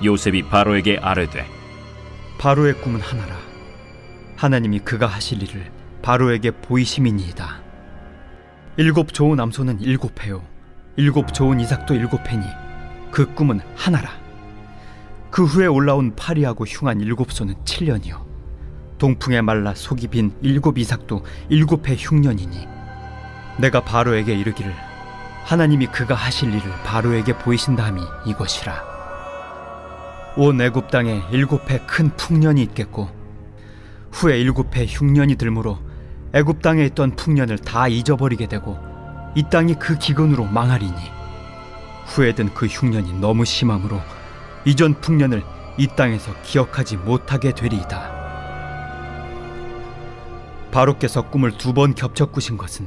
요셉이 바로에게 아뢰되 바로의 꿈은 하나라. 하나님이 그가 하실 일을 바로에게 보이심이니이다. 7 좋은 암소는 7회요 7 좋은 이삭도 7회니 그 꿈은 하나라. 그 후에 올라온 파리하고 흉한 7소는 7년이요 동풍에 말라 속이 빈 7 이삭도 7회 흉년이니 내가 바로에게 이르기를 하나님이 그가 하실 일을 바로에게 보이신다함이 이것이라. 온 애굽 땅에 7회 큰 풍년이 있겠고 후에 7회 흉년이 들므로 애굽 땅에 있던 풍년을 다 잊어버리게 되고 이 땅이 그 기근으로 망하리니 후에 든 그 흉년이 너무 심함으로 이전 풍년을 이 땅에서 기억하지 못하게 되리이다. 바로께서 꿈을 2번 겹쳐 꾸신 것은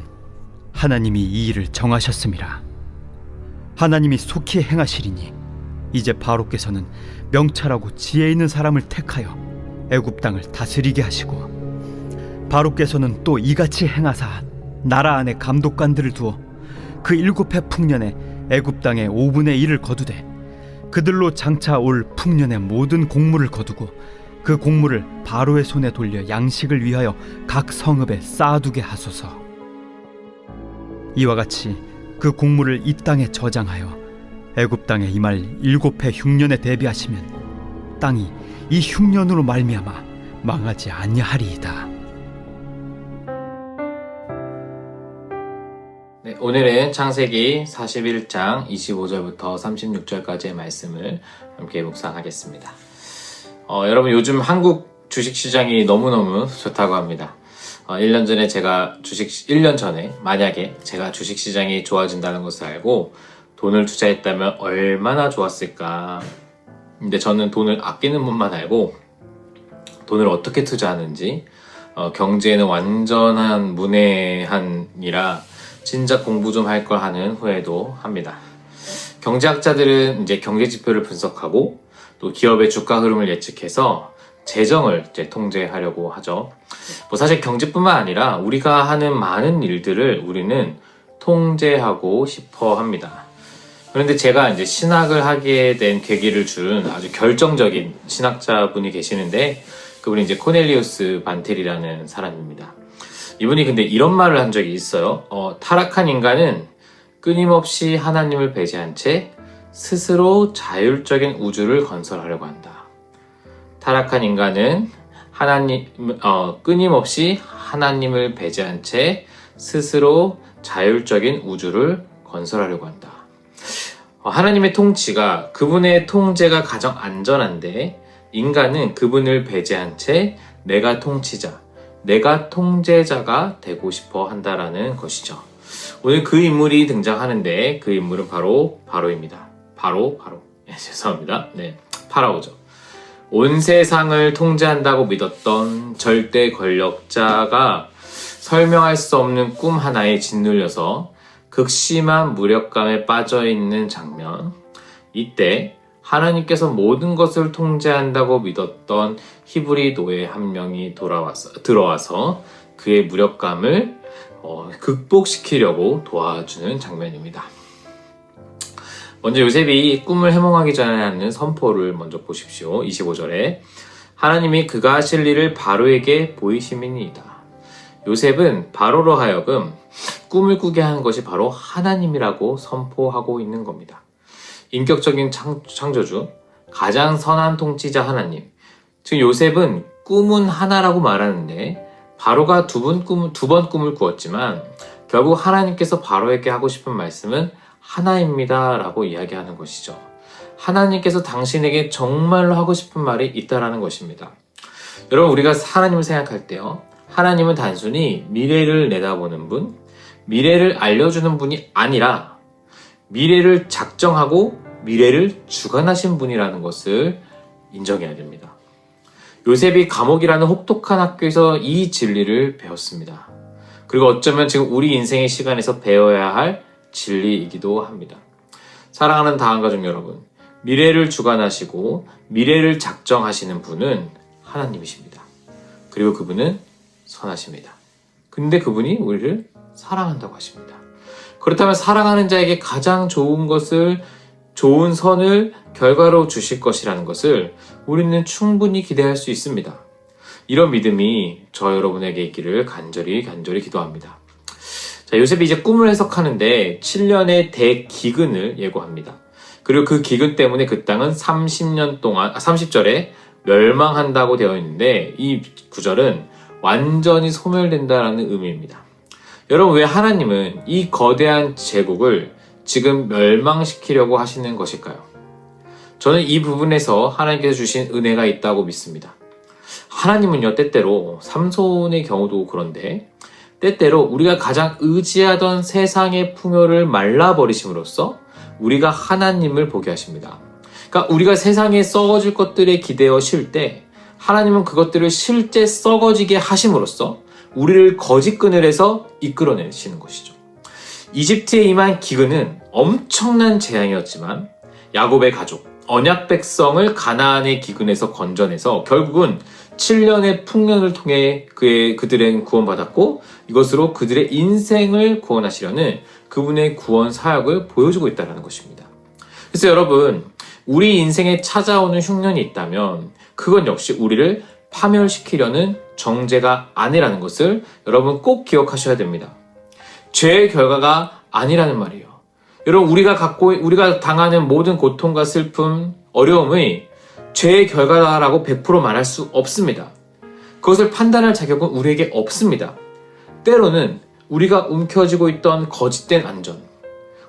하나님이 이 일을 정하셨음이라. 하나님이 속히 행하시리니 이제 바로께서는 명철하고 지혜 있는 사람을 택하여 애굽 땅을 다스리게 하시고 바로께서는 또 이같이 행하사 나라 안에 감독관들을 두어 그 7회 풍년에 애굽 땅의 5분의 1을 거두되 그들로 장차 올 풍년의 모든 곡물을 거두고 그 곡물을 바로의 손에 돌려 양식을 위하여 각 성읍에 쌓아두게 하소서. 이와 같이 그 곡물을 이 땅에 저장하여 애굽 땅에 임할 7회 흉년에 대비하시면 땅이 이 흉년으로 말미암아 망하지 아니하리이다. 네, 오늘은 창세기 41장 25절부터 36절까지의 말씀을 함께 묵상하겠습니다. 여러분 요즘 한국 주식시장이 너무너무 좋다고 합니다. 1년 전에 만약에 제가 주식시장이 좋아진다는 것을 알고 돈을 투자했다면 얼마나 좋았을까. 근데 저는 돈을 아끼는 법만 알고 돈을 어떻게 투자하는지 경제에는 완전한 문외한이라 진작 공부 좀 할 걸 하는 후회도 합니다. 경제학자들은 이제 경제 지표를 분석하고 또 기업의 주가 흐름을 예측해서 재정을 이제 통제하려고 하죠. 사실 경제뿐만 아니라 우리가 하는 많은 일들을 우리는 통제하고 싶어 합니다. 그런데 제가 이제 신학을 하게 된 계기를 준 아주 결정적인 신학자분이 계시는데 그분이 이제 코넬리우스 반텔이라는 사람입니다. 이분이 근데 이런 말을 한 적이 있어요. 타락한 인간은 끊임없이 하나님을 배제한 채 스스로 자율적인 우주를 건설하려고 한다. 타락한 인간은 끊임없이 하나님을 배제한 채 스스로 자율적인 우주를 건설하려고 한다. 하나님의 통치가 그분의 통제가 가장 안전한데 인간은 그분을 배제한 채 내가 통치자, 내가 통제자가 되고 싶어 한다라는 것이죠. 오늘 그 인물이 등장하는데 그 인물은 바로 바로입니다. 죄송합니다. 네, 파라오죠. 온 세상을 통제한다고 믿었던 절대 권력자가 설명할 수 없는 꿈 하나에 짓눌려서 극심한 무력감에 빠져있는 장면. 이때 하나님께서 모든 것을 통제한다고 믿었던 히브리 노예 한 명이 들어와서 그의 무력감을 극복시키려고 도와주는 장면입니다. 먼저 요셉이 꿈을 해몽하기 전에 하는 선포를 먼저 보십시오. 25절에 하나님이 그가 하실 일을 바로에게 보이심이니이다. 요셉은 바로로 하여금 꿈을 꾸게 한 것이 바로 하나님이라고 선포하고 있는 겁니다. 인격적인 창조주, 가장 선한 통치자 하나님. 즉 요셉은 꿈은 하나라고 말하는데 바로가 두 번 꿈을 꾸었지만 결국 하나님께서 바로에게 하고 싶은 말씀은 하나입니다 라고 이야기하는 것이죠. 하나님께서 당신에게 정말로 하고 싶은 말이 있다라는 것입니다. 여러분 우리가 하나님을 생각할 때요, 하나님은 단순히 미래를 내다보는 분, 미래를 알려주는 분이 아니라 미래를 작정하고 미래를 주관하신 분이라는 것을 인정해야 됩니다. 요셉이 감옥이라는 혹독한 학교에서 이 진리를 배웠습니다. 그리고 어쩌면 지금 우리 인생의 시간에서 배워야 할 진리이기도 합니다. 사랑하는 다한가족 여러분, 미래를 주관하시고 미래를 작정하시는 분은 하나님이십니다. 그리고 그분은 선하십니다. 근데 그분이 우리를 사랑한다고 하십니다. 그렇다면 사랑하는 자에게 가장 좋은 선을 결과로 주실 것이라는 것을 우리는 충분히 기대할 수 있습니다. 이런 믿음이 저 여러분에게 있기를 간절히 기도합니다. 자, 요셉이 이제 꿈을 해석하는데 7년의 대기근을 예고합니다. 그리고 그 기근 때문에 그 땅은 30절에 멸망한다고 되어 있는데 이 구절은 완전히 소멸된다라는 의미입니다. 여러분, 왜 하나님은 이 거대한 제국을 지금 멸망시키려고 하시는 것일까요? 저는 이 부분에서 하나님께서 주신 은혜가 있다고 믿습니다. 하나님은요, 때때로 삼손의 경우도 그런데 때때로 우리가 가장 의지하던 세상의 풍요를 말라버리심으로써 우리가 하나님을 보게 하십니다. 그러니까 우리가 세상에 썩어질 것들에 기대어 쉴 때 하나님은 그것들을 실제 썩어지게 하심으로써 우리를 거짓그늘에서 이끌어내시는 것이죠. 이집트에 임한 기근은 엄청난 재앙이었지만 야곱의 가족, 언약 백성을 가나안의 기근에서 건져내서 결국은 7년의 풍년을 통해 그들은 구원받았고 이것으로 그들의 인생을 구원하시려는 그분의 구원 사역을 보여주고 있다는 것입니다. 그래서 여러분, 우리 인생에 찾아오는 흉년이 있다면 그건 역시 우리를 파멸시키려는 정죄가 아니라는 것을 여러분 꼭 기억하셔야 됩니다. 죄의 결과가 아니라는 말이에요. 여러분, 우리가 당하는 모든 고통과 슬픔, 어려움의 죄의 결과라고 100% 말할 수 없습니다. 그것을 판단할 자격은 우리에게 없습니다. 때로는 우리가 움켜쥐고 있던 거짓된 안전,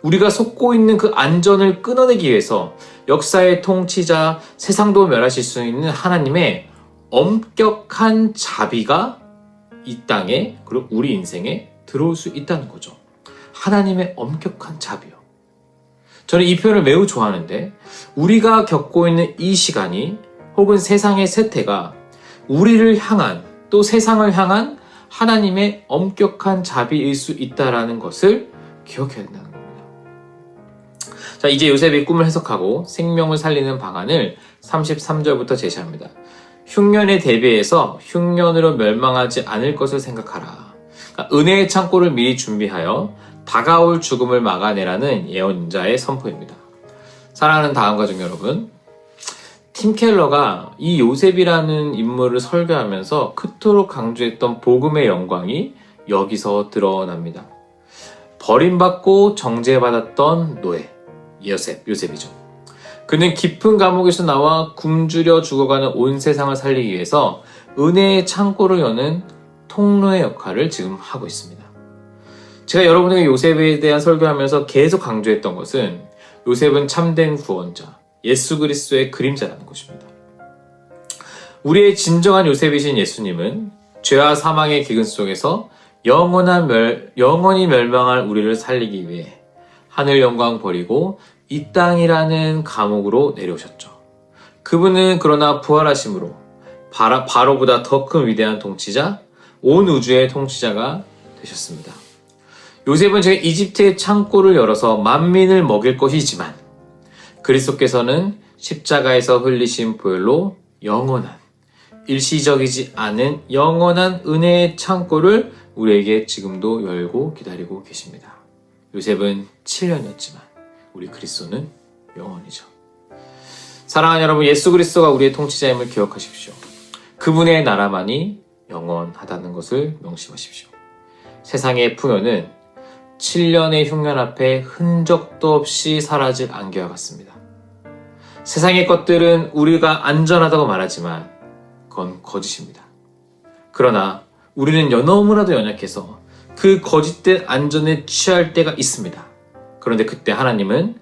우리가 속고 있는 그 안전을 끊어내기 위해서 역사의 통치자, 세상도 멸하실 수 있는 하나님의 엄격한 자비가 이 땅에, 그리고 우리 인생에 들어올 수 있다는 거죠. 하나님의 엄격한 자비요. 저는 이 표현을 매우 좋아하는데, 우리가 겪고 있는 이 시간이 혹은 세상의 세태가 우리를 향한, 또 세상을 향한 하나님의 엄격한 자비일 수 있다는 것을 기억해야 된다는 겁니다. 자, 이제 요셉이 꿈을 해석하고 생명을 살리는 방안을 33절부터 제시합니다. 흉년에 대비해서 흉년으로 멸망하지 않을 것을 생각하라. 그러니까 은혜의 창고를 미리 준비하여 다가올 죽음을 막아내라는 예언자의 선포입니다. 사랑하는 다음 가족 여러분, 팀 켈러가 이 요셉이라는 인물을 설교하면서 그토록 강조했던 복음의 영광이 여기서 드러납니다. 버림받고 정죄받았던 노예, 요셉이죠. 그는 깊은 감옥에서 나와 굶주려 죽어가는 온 세상을 살리기 위해서 은혜의 창고를 여는 통로의 역할을 지금 하고 있습니다. 제가 여러분에게 요셉에 대한 설교하면서 계속 강조했던 것은 요셉은 참된 구원자, 예수 그리스도의 그림자라는 것입니다. 우리의 진정한 요셉이신 예수님은 죄와 사망의 기근 속에서 영원히 멸망할 우리를 살리기 위해 하늘 영광 버리고 이 땅이라는 감옥으로 내려오셨죠. 그분은 그러나 부활하심으로 바로보다 더 큰 위대한 통치자, 온 우주의 통치자가 되셨습니다. 요셉은 제가 이집트의 창고를 열어서 만민을 먹일 것이지만 그리스도께서는 십자가에서 흘리신 보혈로 영원한, 일시적이지 않은 영원한 은혜의 창고를 우리에게 지금도 열고 기다리고 계십니다. 요셉은 7년이었지만 우리 그리스도는 영원이죠. 사랑하는 여러분, 예수 그리스도가 우리의 통치자임을 기억하십시오. 그분의 나라만이 영원하다는 것을 명심하십시오. 세상의 풍요는 7년의 흉년 앞에 흔적도 없이 사라질 안개와 같습니다. 세상의 것들은 우리가 안전하다고 말하지만 그건 거짓입니다. 그러나 우리는 너무나도 연약해서 그 거짓된 안전에 취할 때가 있습니다. 그런데 그때 하나님은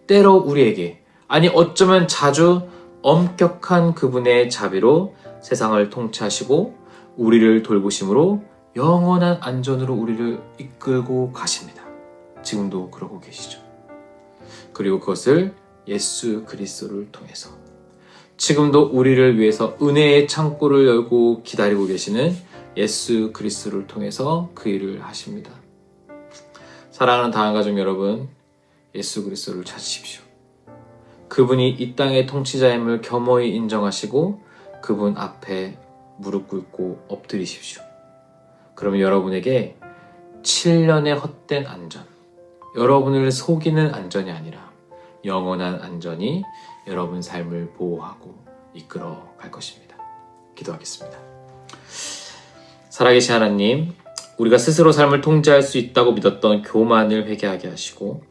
때로 우리에게, 아니 어쩌면 자주 엄격한 그분의 자비로 세상을 통치하시고 우리를 돌보심으로 영원한 안전으로 우리를 이끌고 가십니다. 지금도 그러고 계시죠. 그리고 그것을 예수 그리스도를 통해서 지금도 우리를 위해서 은혜의 창고를 열고 기다리고 계시는 예수 그리스도를 통해서 그 일을 하십니다. 사랑하는 다음 가족 여러분, 예수 그리스도를 찾으십시오. 그분이 이 땅의 통치자임을 겸허히 인정하시고 그분 앞에 무릎 꿇고 엎드리십시오. 그러면 여러분에게 7년의 헛된 안전, 여러분을 속이는 안전이 아니라 영원한 안전이 여러분 삶을 보호하고 이끌어 갈 것입니다. 기도하겠습니다. 살아계신 하나님, 우리가 스스로 삶을 통제할 수 있다고 믿었던 교만을 회개하게 하시고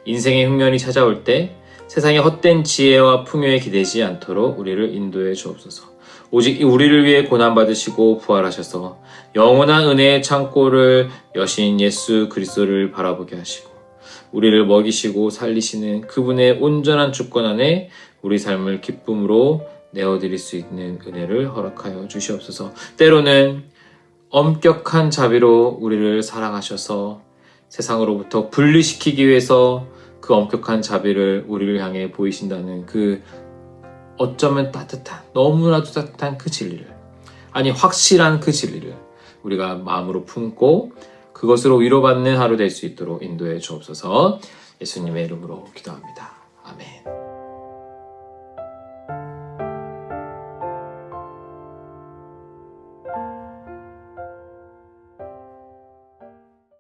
인생의 흉년이 찾아올 때 세상의 헛된 지혜와 풍요에 기대지 않도록 우리를 인도해 주옵소서. 오직 우리를 위해 고난받으시고 부활하셔서 영원한 은혜의 창고를 여신 예수 그리스도를 바라보게 하시고 우리를 먹이시고 살리시는 그분의 온전한 주권 안에 우리 삶을 기쁨으로 내어드릴 수 있는 은혜를 허락하여 주시옵소서. 때로는 엄격한 자비로 우리를 사랑하셔서 세상으로부터 분리시키기 위해서 그 엄격한 자비를 우리를 향해 보이신다는 그 어쩌면 따뜻한, 너무나도 따뜻한 그 진리를, 아니 확실한 그 진리를 우리가 마음으로 품고 그것으로 위로받는 하루 될 수 있도록 인도해 주옵소서. 예수님의 이름으로 기도합니다. 아멘.